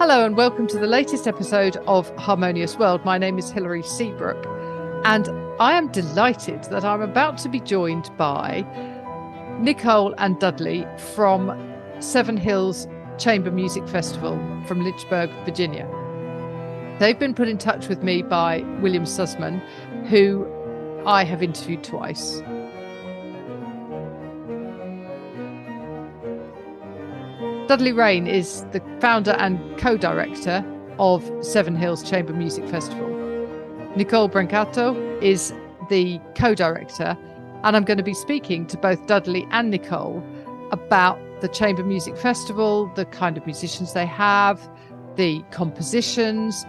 Hello and welcome to the latest episode of Harmonious World. My name is Hilary Seabrook and I am delighted that I'm about to be joined by Nicole and Dudley from Seven Hills Chamber Music Festival from Lynchburg, Virginia. They've been put in touch with me by William Sussman, who I have interviewed twice. Dudley Rain is the founder and co-director of Seven Hills Chamber Music Festival. Nicole Brancato is the co-director, and I'm going to be speaking to both Dudley and Nicole about the Chamber Music Festival, the kind of musicians they have, the compositions,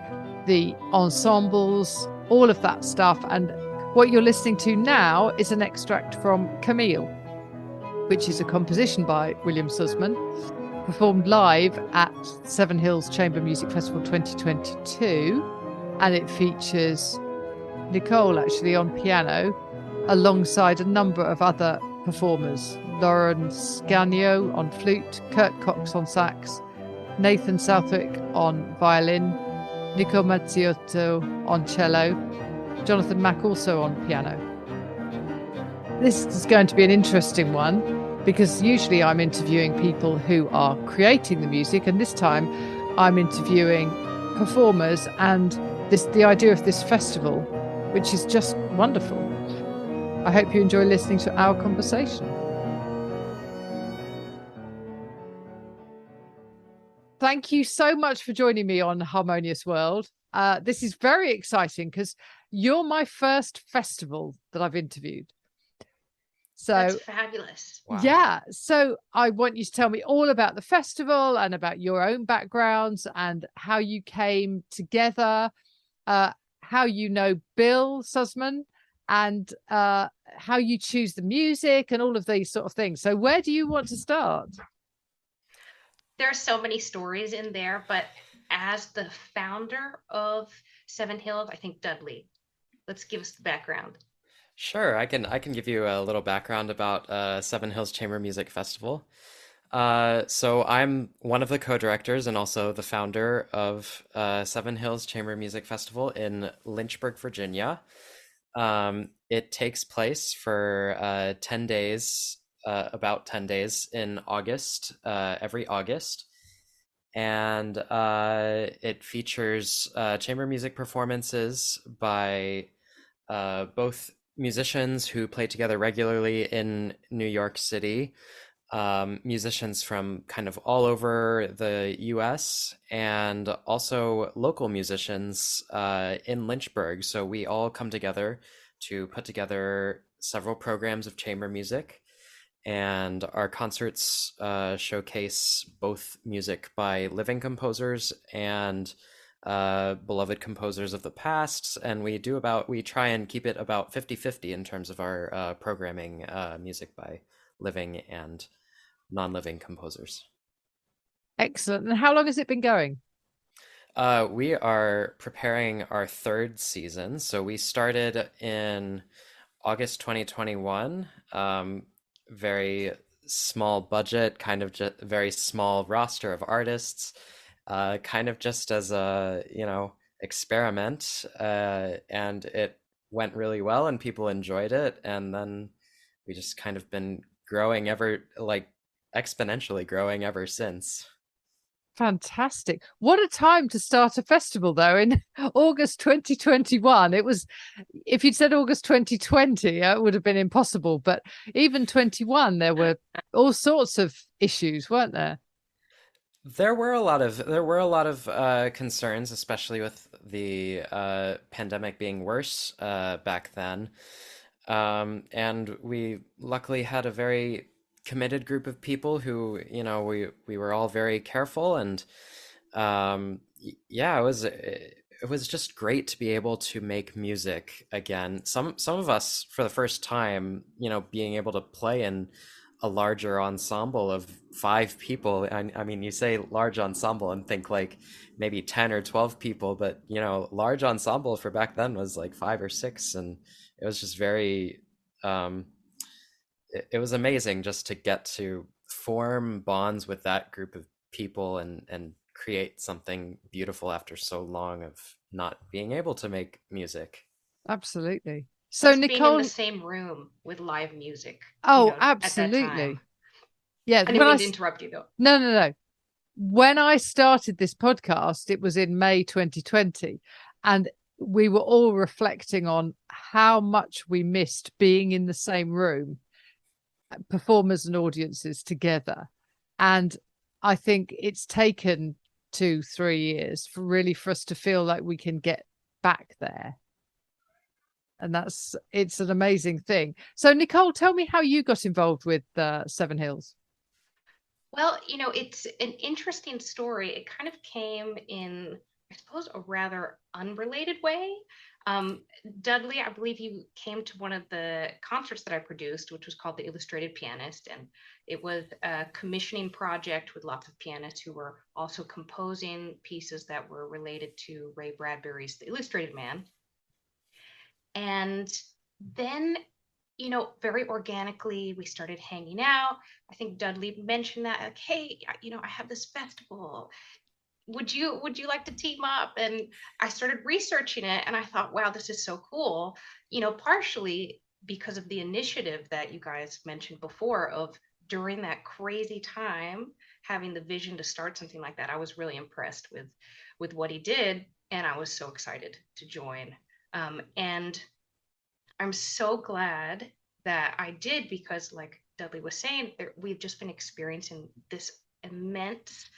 the ensembles, all of that stuff. And what you're listening to now is an extract from Camille, which is a composition by William Sussman, performed live at Seven Hills Chamber Music Festival 2022, and it features Nicole actually on piano alongside a number of other performers: Lauren Scagno on flute, Kurt Cox on sax, Nathan Southwick on violin, Nico Mazziotto on cello, Jonathan Mack also on piano. This is going to be an interesting one, because usually I'm interviewing people who are creating the music, and this time I'm interviewing performers and the idea of this festival, which is just wonderful. I hope you enjoy listening to our conversation. Thank you so much for joining me on Harmonious World. This is very exciting because you're my first festival that I've interviewed. So that's fabulous. Wow. Yeah. So I want you to tell me all about the festival and about your own backgrounds and how you came together, how you know Bill Sussman, and how you choose the music and all of these sort of things. So where do you want to start? There are so many stories in there, but as the founder of Seven Hills, I think Dudley, let's give us the background. Sure, I can give you a little background about Seven Hills Chamber Music Festival. So I'm one of the co-directors and also the founder of Seven Hills Chamber Music Festival in Lynchburg, Virginia. It takes place for 10 days, about 10 days in August, every August. And it features chamber music performances by both musicians who play together regularly in New York City, musicians from kind of all over the US, and also local musicians in Lynchburg. So we all come together to put together several programs of chamber music, and our concerts showcase both music by living composers and beloved composers of the past, and we try and keep it about 50-50 in terms of our programming, music by living and non-living composers. Excellent. And how long has it been going? We are preparing our third season, so we started in August 2021. Very small budget, kind of just very small roster of artists, kind of just as a, experiment, and it went really well and people enjoyed it. And then we just kind of been growing exponentially growing ever since. Fantastic. What a time to start a festival, though, in August 2021. It was, if you'd said August 2020, it would have been impossible. But even 21, there were all sorts of issues, weren't there? There were a lot of concerns, especially with the pandemic being worse back then. And we luckily had a very committed group of people who, we were all very careful, and yeah, it was just great to be able to make music again. Some of us for the first time, being able to play in a larger ensemble of 5 people. I mean, you say large ensemble and think like maybe 10 or 12 people, but large ensemble for back then was like 5 or 6, and it was just very it was amazing just to get to form bonds with that group of people and create something beautiful after so long of not being able to make music. Absolutely. So Just being in the Nicole, same room with live music, oh, at that time. absolutely. Yeah. I didn't mean to interrupt you though. No, no, no. When I started this podcast, it was in May 2020, and we were all reflecting on how much we missed being in the same room, performers and audiences together. And I think it's taken 2-3 years for us to feel like we can get back there. And it's an amazing thing. So Nicole, tell me how you got involved with Seven Hills. Well, it's an interesting story. It kind of came in, I suppose, a rather unrelated way. Dudley, I believe you came to one of the concerts that I produced, which was called The Illustrated Pianist. And it was a commissioning project with lots of pianists who were also composing pieces that were related to Ray Bradbury's The Illustrated Man. And then very organically, we started hanging out. I think Dudley mentioned that, like, hey, I have this festival. Would you like to team up? And I started researching it, and I thought, wow, this is so cool. Partially because of the initiative that you guys mentioned before of during that crazy time, having the vision to start something like that. I was really impressed with what he did, and I was so excited to join. And I'm so glad that I did, because like Dudley was saying, we've just been experiencing this immense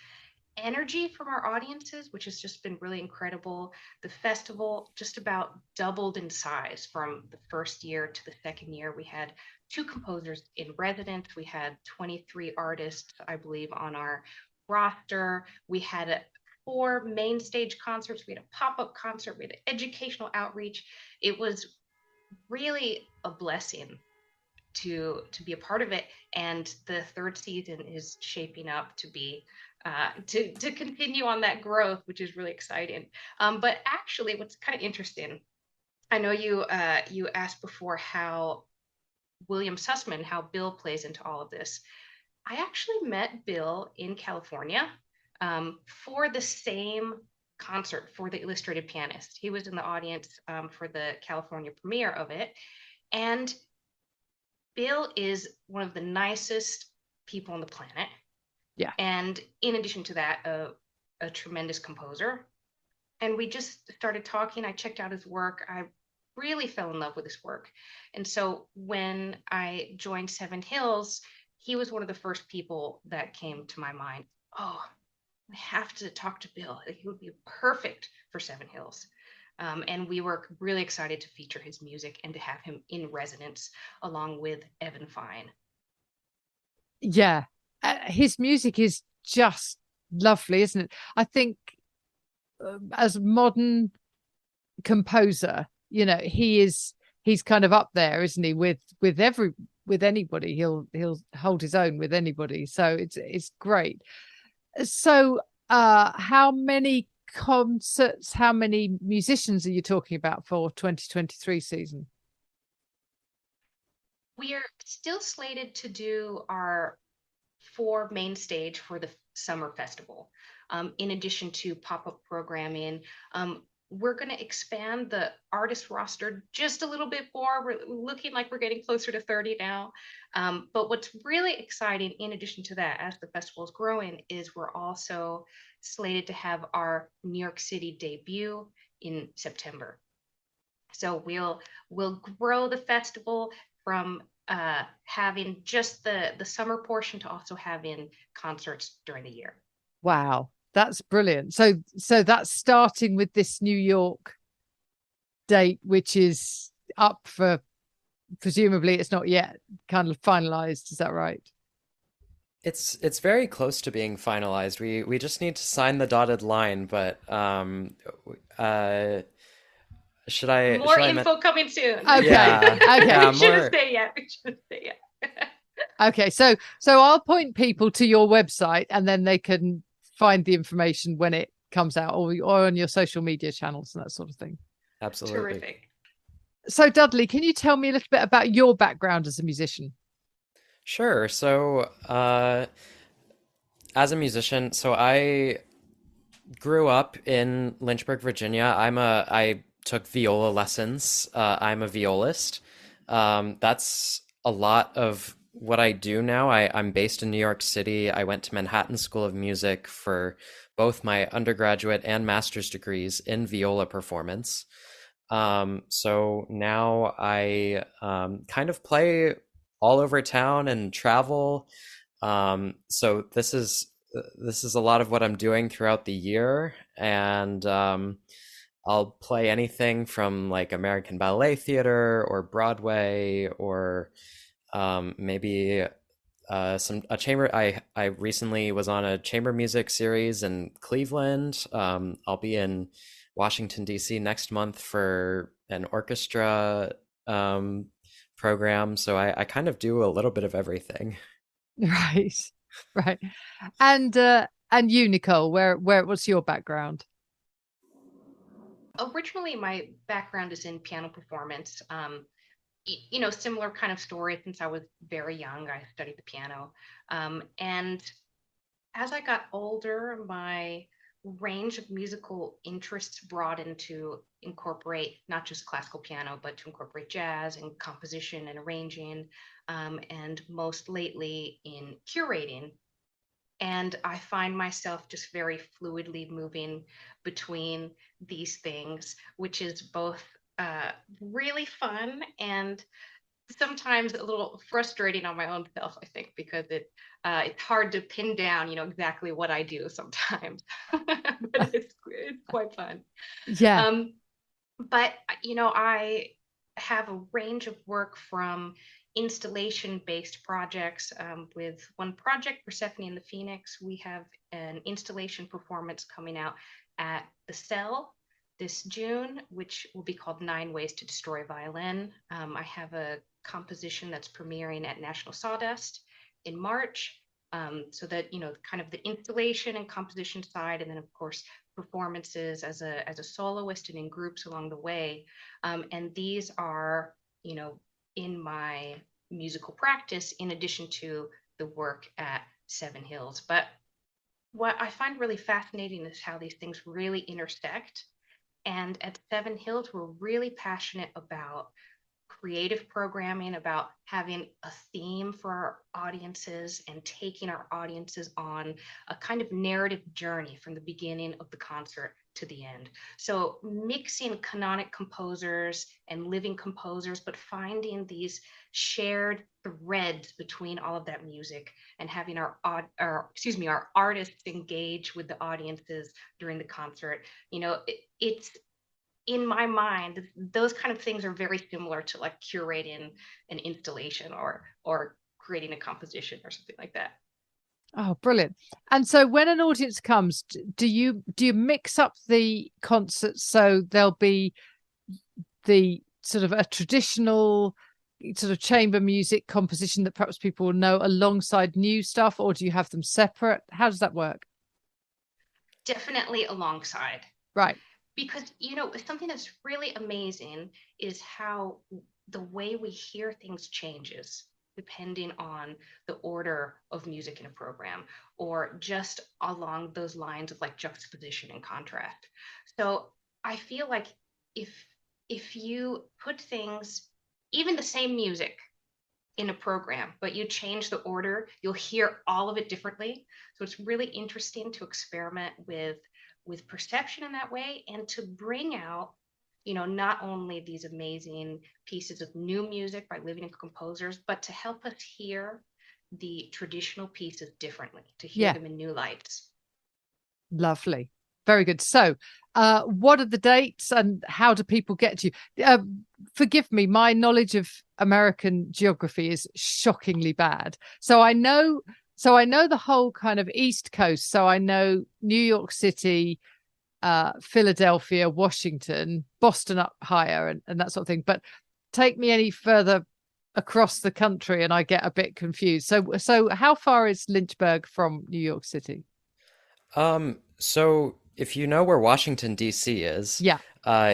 energy from our audiences, which has just been really incredible. The festival just about doubled in size from the first year to the second year. We had 2 composers in residence. We had 23 artists, I believe, on our roster. We had 4 main stage concerts. We had a pop-up concert. We had educational outreach. It was really a blessing to be a part of it, and the 3rd season is shaping up to be to continue on that growth, which is really exciting. But actually, what's kind of interesting, I know you asked before how William Sussman, how Bill plays into all of this. I actually met Bill in California for the same concert for The Illustrated Pianist. He was in the audience for the California premiere of it. And Bill is one of the nicest people on the planet. Yeah. And in addition to that, a tremendous composer. And we just started talking. I checked out his work. I really fell in love with his work. And so when I joined Seven Hills, he was one of the first people that came to my mind. Oh, I have to talk to Bill. He would be perfect for Seven Hills. And we were really excited to feature his music and to have him in residence along with Evan Fine. Yeah, his music is just lovely, isn't it? I think as a modern composer, he's kind of up there, isn't he? With anybody, he'll hold his own with anybody. So it's great. So how many concerts, how many musicians are you talking about for 2023 season? We are still slated to do our 4 main stage for the summer festival. In addition to pop-up programming, we're going to expand the artist roster just a little bit more. We're looking like we're getting closer to 30 now. But what's really exciting, in addition to that, as the festival is growing, is we're also slated to have our New York City debut in September. So we'll grow the festival from having just the summer portion to also having concerts during the year. Wow, that's brilliant. So that's starting with this New York date, which is up for, presumably it's not yet kind of finalized. Is that right? It's very close to being finalized. We just need to sign the dotted line, but should I more should I info coming soon? Okay. Yeah, Okay. yeah, We shouldn't more. say yet. We shouldn't say yet. Okay, so I'll point people to your website, and then they can find the information when it comes out, or on your social media channels and that sort of thing. Absolutely. Terrific. So Dudley, can you tell me a little bit about your background as a musician? Sure. So, as a musician, so grew up in Lynchburg, Virginia. I took viola lessons. I'm a violist. That's a lot of what I do now. I'm based in New York City. I went to Manhattan School of Music for both my undergraduate and master's degrees in viola performance. So now I kind of play all over town and travel. So this is a lot of what I'm doing throughout the year, and I'll play anything from like American Ballet Theater or Broadway or maybe some a chamber. I recently was on a chamber music series in Cleveland. I'll be in Washington D.C. next month for an orchestra program. So I kind of do a little bit of everything. Right. Right. And you, Nicole, what's your background? Originally, my background is in piano performance. Similar kind of story since I was very young. I studied the piano. And as I got older, my range of musical interests broadened to incorporate not just classical piano, but to incorporate jazz and composition and arranging, and most lately in curating. And I find myself just very fluidly moving between these things, which is both really fun and sometimes a little frustrating on my own self, I think, because it's hard to pin down, exactly what I do sometimes, but it's quite fun. Yeah. Um, but I have a range of work from installation-based projects. With one project, Persephone and the Phoenix, we have an installation performance coming out at the Cell this June, which will be called Nine Ways to Destroy Violin. I have a composition that's premiering at National Sawdust in March. So that, kind of the installation and composition side, and then of course performances as a soloist and in groups along the way. And these are, in my musical practice in addition to the work at Seven Hills. But what I find really fascinating is how these things really intersect. And at Seven Hills, we're really passionate about creative programming, about having a theme for our audiences and taking our audiences on a kind of narrative journey from the beginning of the concert to the end. So mixing canonic composers and living composers, but finding these shared threads between all of that music and having our artists engage with the audiences during the concert. It's in my mind, those kind of things are very similar to like curating an installation or creating a composition or something like that. Oh, brilliant. And so when an audience comes, do you mix up the concerts so there'll be the sort of a traditional sort of chamber music composition that perhaps people will know alongside new stuff, or do you have them separate? How does that work? Definitely alongside. Right. Because something that's really amazing is how the way we hear things changes depending on the order of music in a program, or just along those lines of like juxtaposition and contrast. So I feel like if you put things, even the same music in a program, but you change the order, you'll hear all of it differently. So it's really interesting to experiment with perception in that way, and to bring out, not only these amazing pieces of new music by living composers, but to help us hear the traditional pieces differently, to hear Yeah. them in new lights. Lovely. Very good. So, what are the dates and how do people get to you? Forgive me, my knowledge of American geography is shockingly bad. So I know the whole kind of East Coast. So I know New York City, Philadelphia, Washington, Boston up higher, and that sort of thing. But take me any further across the country and I get a bit confused. So how far is Lynchburg from New York City? So if you know where Washington, D.C. is, Yeah.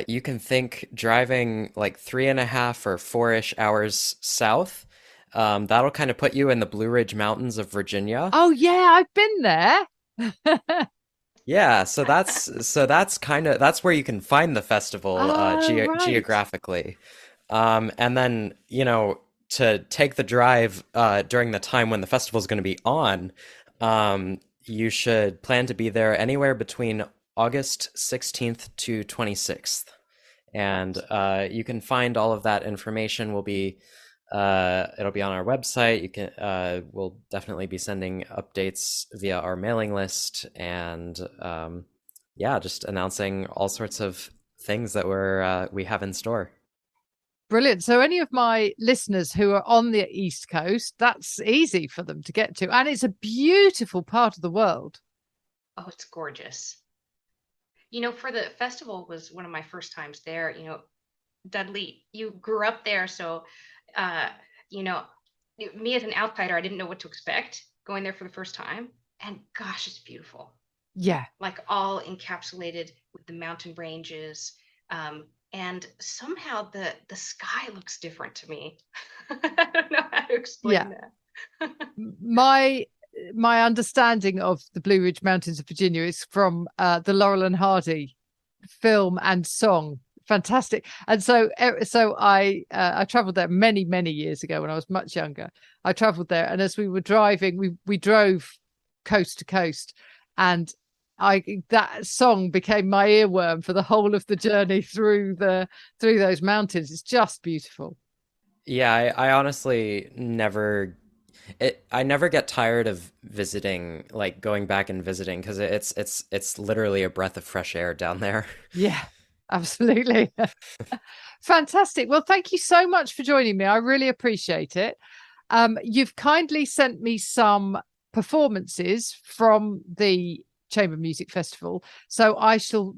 you can think driving like 3.5 or 4-ish hours south. That'll kind of put you in the Blue Ridge Mountains of Virginia. Oh yeah, I've been there. Yeah, that's where you can find the festival Oh, right. geographically. And then, to take the drive during the time when the festival is going to be on, you should plan to be there anywhere between August 16th to 26th. And Right. you can find all of that information. It'll be on our website. We'll definitely be sending updates via our mailing list, and yeah, just announcing all sorts of things that we have in store. Brilliant. So, any of my listeners who are on the East Coast, that's easy for them to get to. And it's a beautiful part of the world. Oh, it's gorgeous. For the festival was one of my first times there. Dudley, you grew up there, so uh, you know, me as an outsider, I didn't know what to expect going there for the first time. And gosh, it's beautiful. Yeah. Like all encapsulated with the mountain ranges. And somehow the sky looks different to me. I don't know how to Yeah. explain that. My understanding of the Blue Ridge Mountains of Virginia is from the Laurel and Hardy film and song. Fantastic. And so I traveled there many years ago when I was much younger. I traveled there, and as we were driving, we drove coast to coast, and that song became my earworm for the whole of the journey through those mountains. It's just beautiful. Yeah, I honestly I never get tired of visiting, like going back and visiting, because it's literally a breath of fresh air down there. Yeah, absolutely. Fantastic. Well, thank you so much for joining me. I really appreciate it. You've kindly sent me some performances from the Chamber Music Festival, so I shall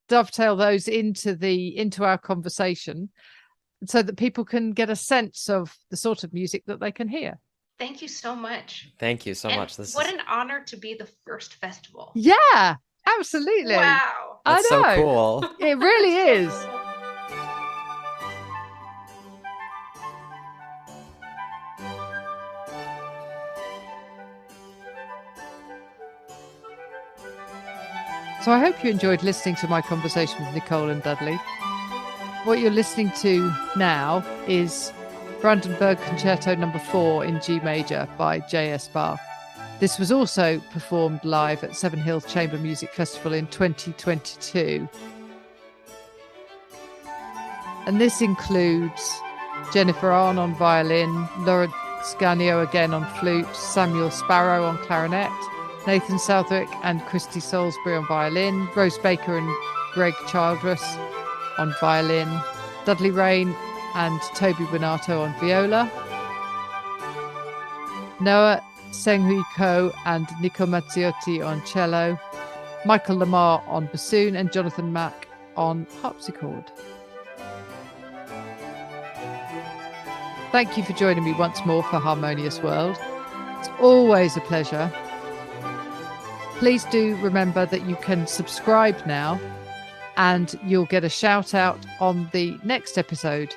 dovetail those into our conversation so that people can get a sense of the sort of music that they can hear. Thank you so much. Thank you so And much. This what is an honor to be the first festival. Yeah, absolutely. Wow. I That's so know. cool. It really So is. cool. So I hope you enjoyed listening to my conversation with Nicole and Dudley. What you're listening to now is Brandenburg Concerto No. 4 in G major by J.S. Bach. This was also performed live at Seven Hills Chamber Music Festival in 2022. And this includes Jennifer Arn on violin, Laura Scanio again on flute, Samuel Sparrow on clarinet, Nathan Southwick and Christy Salisbury on violin, Rose Baker and Greg Childress on violin, Dudley Rain and Toby Bonato on viola, Noah Senghui Ko and Nico Mazziotti on cello, Michael Lamar on bassoon, and Jonathan Mack on harpsichord. Thank you for joining me once more for Harmonious World. It's always a pleasure. Please do remember that you can subscribe now and you'll get a shout out on the next episode.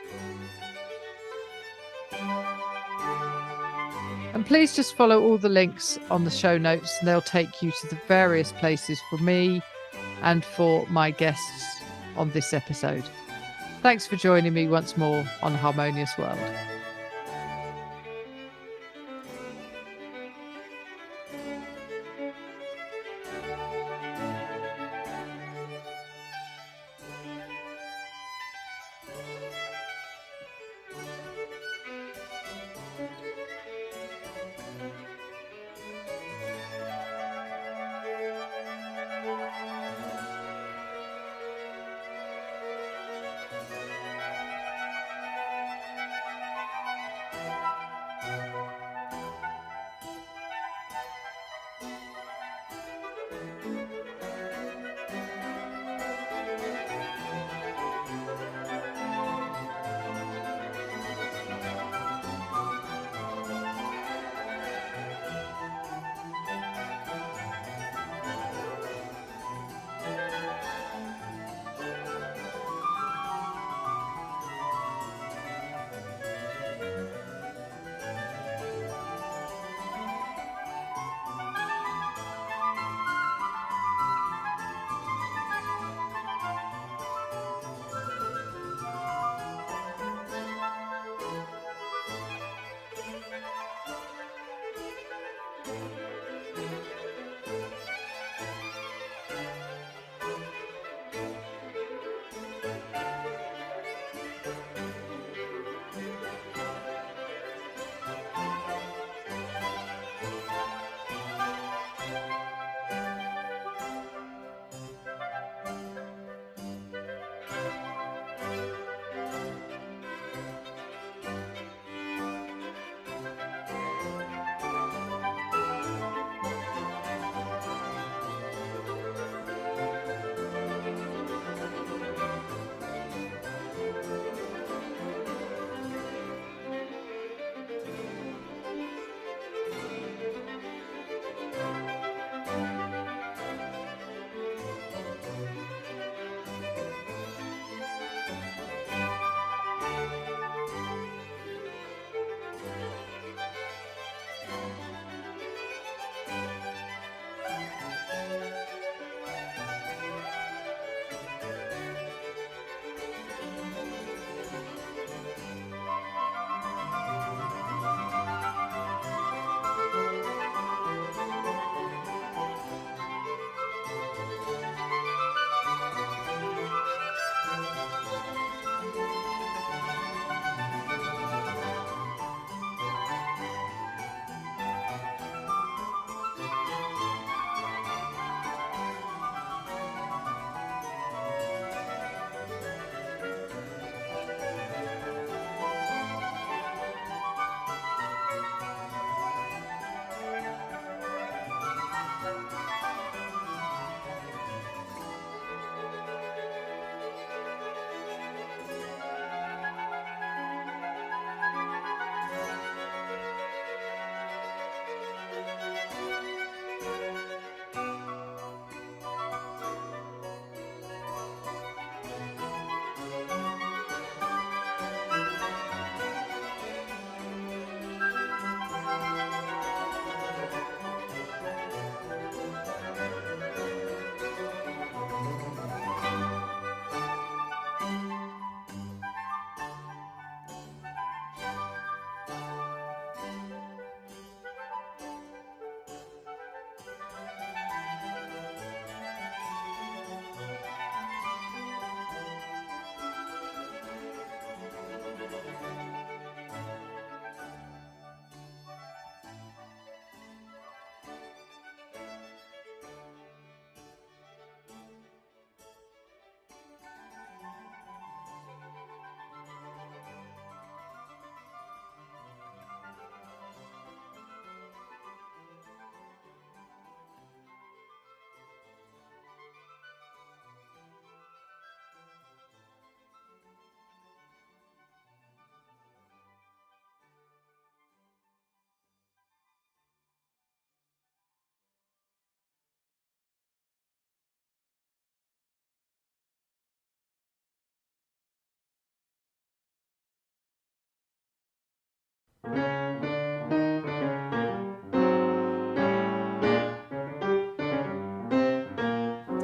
And please just follow all the links on the show notes, and they'll take you to the various places for me and for my guests on this episode. Thanks for joining me once more on Harmonious World.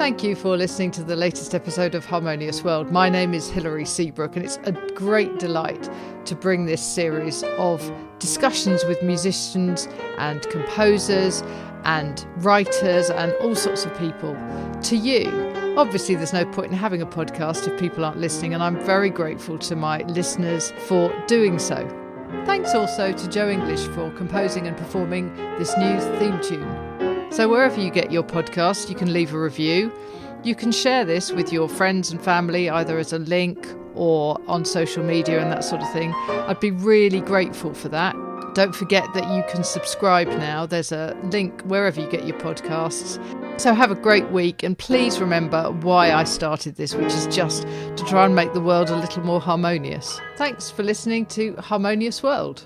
Thank you for listening to the latest episode of Harmonious World. My name is Hilary Seabrook, and it's a great delight to bring this series of discussions with musicians and composers and writers and all sorts of people to you. Obviously, there's no point in having a podcast if people aren't listening, and I'm very grateful to my listeners for doing so. Thanks also to Joe English for composing and performing this new theme tune. So wherever you get your podcast, you can leave a review. You can share this with your friends and family, either as a link or on social media and that sort of thing. I'd be really grateful for that. Don't forget that you can subscribe now. There's a link wherever you get your podcasts. So have a great week, and please remember why I started this, which is just to try and make the world a little more harmonious. Thanks for listening to Harmonious World.